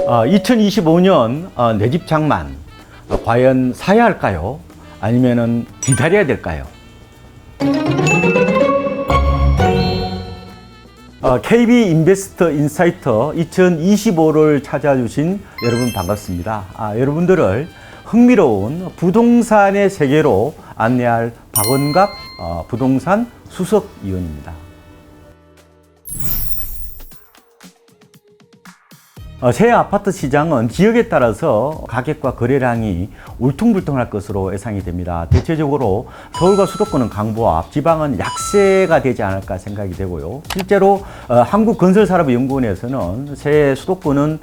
2025년 내 집 장만 과연 사야 할까요? 아니면은 기다려야 될까요? KB 인베스터 인사이터 2025를 찾아주신 여러분 반갑습니다. 여러분들을 흥미로운 부동산의 세계로 안내할 박원갑 부동산 수석위원입니다. 새 아파트 시장은 지역에 따라서 가격과 거래량이 울퉁불퉁할 것으로 예상이 됩니다. 대체적으로 서울과 수도권은 강보합, 지방은 약세가 되지 않을까 생각이 되고요. 실제로 한국건설산업연구원에서는 새 수도권은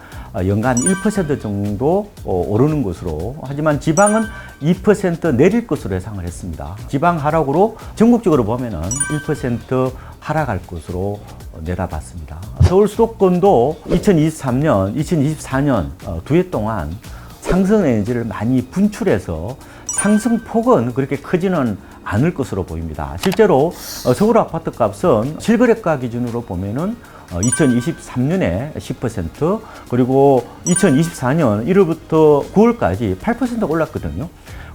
연간 1% 정도 오르는 것으로, 하지만 지방은 2% 내릴 것으로 예상을 했습니다. 지방 하락으로 전국적으로 보면은 1% 하락할 것으로 내다봤습니다. 서울 수도권도 2023년, 2024년 두 해 동안 상승 에너지를 많이 분출해서 상승폭은 그렇게 크지는 않을 것으로 보입니다. 실제로 서울 아파트 값은 실거래가 기준으로 보면은 2023년에 10%, 그리고 2024년 1월부터 9월까지 8% 올랐거든요.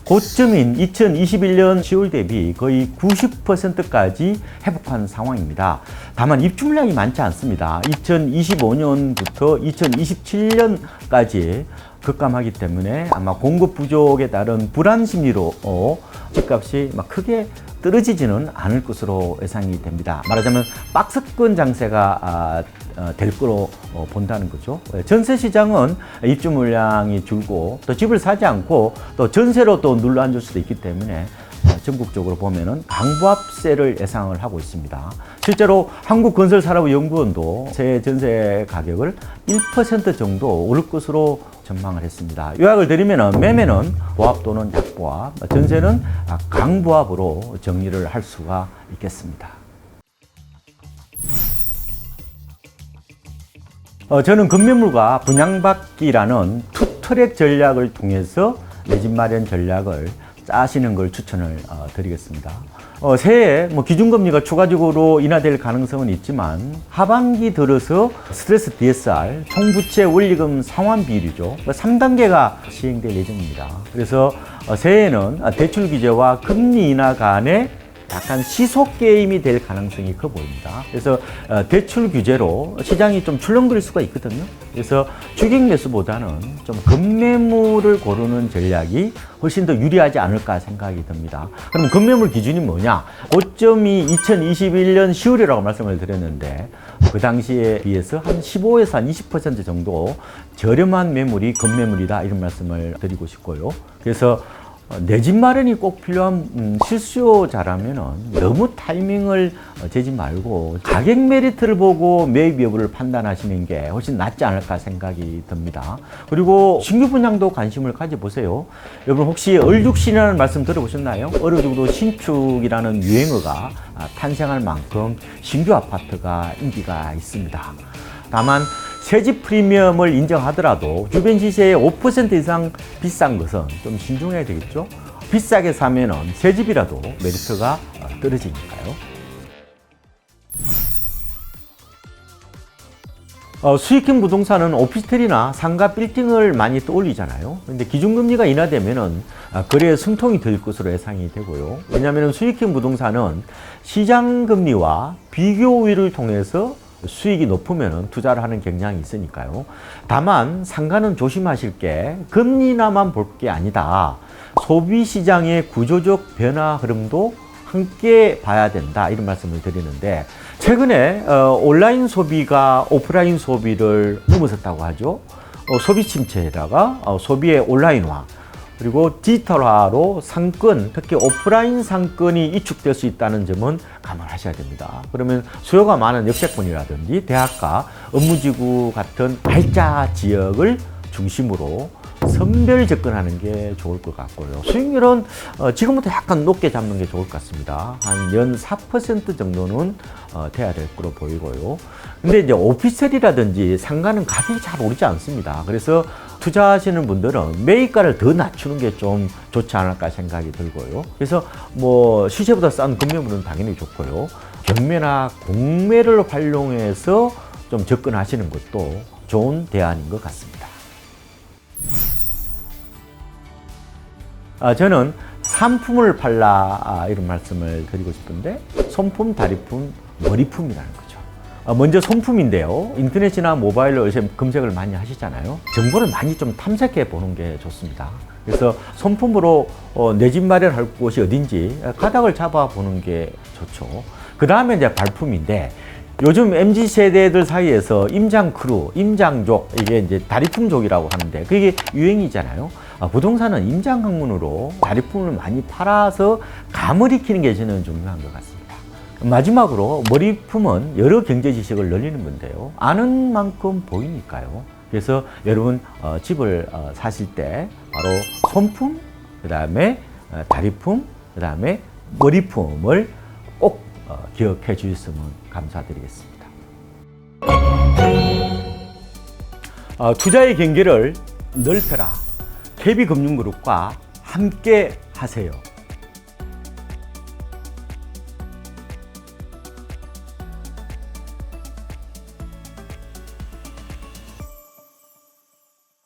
고점인 2021년 10월 대비 거의 90%까지 회복한 상황입니다. 다만 입주 물량이 많지 않습니다. 2025년부터 2027년까지 급감하기 때문에 아마 공급 부족에 따른 불안 심리로 집값이 크게 떨어지지는 않을 것으로 예상이 됩니다. 말하자면 박스권 장세가 될 거로 본다는 거죠. 전세 시장은 입주 물량이 줄고 또 집을 사지 않고 또 전세로 또 눌러 앉을 수도 있기 때문에 전국적으로 보면은 강보합세를 예상을 하고 있습니다. 실제로 한국건설산업연구원도 새 전세 가격을 1% 정도 오를 것으로 전망을 했습니다. 요약을 드리면 매매는 보합 또는 약보합, 전세는 강보합으로 정리를 할 수가 있겠습니다. 저는 급매물과 분양받기라는 투트랙 전략을 통해서 내 집 마련 전략을 짜시는 걸 추천을 드리겠습니다. 새해 기준금리가 추가적으로 인하될 가능성은 있지만 하반기 들어서 스트레스 DSR, 총부채 원리금 상환 비율이죠. 3단계가 시행될 예정입니다. 그래서 새해에는 대출 규제와 금리 인하 간의 약간 시속 게임이 될 가능성이 커 보입니다. 그래서 대출 규제로 시장이 좀 출렁거릴 수가 있거든요. 그래서 주객 매수보다는 좀 급매물을 고르는 전략이 훨씬 더 유리하지 않을까 생각이 듭니다. 그럼 급매물 기준이 뭐냐? 고점이 2021년 10월이라고 말씀을 드렸는데 그 당시에 비해서 한 15에서 한 20% 정도 저렴한 매물이 급매물이다, 이런 말씀을 드리고 싶고요. 그래서 내 집 마련이 꼭 필요한 실수요자라면 너무 타이밍을 재지 말고 가격 메리트를 보고 매입 여부를 판단하시는 게 훨씬 낫지 않을까 생각이 듭니다. 그리고 신규 분양도 관심을 가져보세요. 여러분 혹시 얼죽신이라는 말씀 들어보셨나요? 어느 정도 신축이라는 유행어가 탄생할 만큼 신규 아파트가 인기가 있습니다. 다만 새집 프리미엄을 인정하더라도 주변 시세의 5% 이상 비싼 것은 좀 신중해야 되겠죠. 비싸게 사면은 새집이라도 메리트가 떨어지니까요. 수익형 부동산은 오피스텔이나 상가 빌딩을 많이 떠올리잖아요. 근데 기준금리가 인하되면은 거래에 숨통이 들 것으로 예상이 되고요. 왜냐하면 수익형 부동산은 시장금리와 비교 우위를 통해서 수익이 높으면 투자를 하는 경향이 있으니까요. 다만 상가는 조심하실 게 금리 인하만 볼 게 아니다. 소비 시장의 구조적 변화 흐름도 함께 봐야 된다, 이런 말씀을 드리는데, 최근에 온라인 소비가 오프라인 소비를 넘어섰다고 하죠. 소비 침체에다가 소비의 온라인화, 그리고 디지털화로 상권, 특히 오프라인 상권이 이축될 수 있다는 점은 감안하셔야 됩니다. 그러면 수요가 많은 역세권이라든지 대학가, 업무지구 같은 발자 지역을 중심으로 선별 접근하는 게 좋을 것 같고요. 수익률은 지금부터 약간 높게 잡는 게 좋을 것 같습니다. 한 연 4% 정도는 돼야 될 거로 보이고요. 근데 이제 오피스텔이라든지 상가는 가격이 잘 오르지 않습니다. 그래서 투자하시는 분들은 매입가를 더 낮추는 게 좀 좋지 않을까 생각이 들고요. 그래서 시세보다 싼 급매물은 당연히 좋고요. 경매나 공매를 활용해서 좀 접근하시는 것도 좋은 대안인 것 같습니다. 저는 상품을 팔라 이런 말씀을 드리고 싶은데 손품, 다리품, 머리품이라는 거죠. 먼저 손품인데요. 인터넷이나 모바일로 요새 검색을 많이 하시잖아요. 정보를 많이 좀 탐색해 보는 게 좋습니다. 그래서 손품으로 내 집 마련할 곳이 어딘지 가닥을 잡아 보는 게 좋죠. 그 다음에 이제 발품인데 요즘 MZ세대들 사이에서 임장크루, 임장족, 이게 이제 다리품족이라고 하는데 그게 유행이잖아요. 부동산은 임장학문으로 다리품을 많이 팔아서 감을 익히는 게 저는 중요한 것 같습니다. 마지막으로 머리품은 여러 경제 지식을 늘리는 건데요. 아는 만큼 보이니까요. 그래서 여러분 집을 사실 때 바로 손품, 그 다음에 다리품, 그 다음에 머리품을 꼭 기억해 주셨으면 감사드리겠습니다. 투자의 경계를 넓혀라. KB금융그룹과 함께 하세요.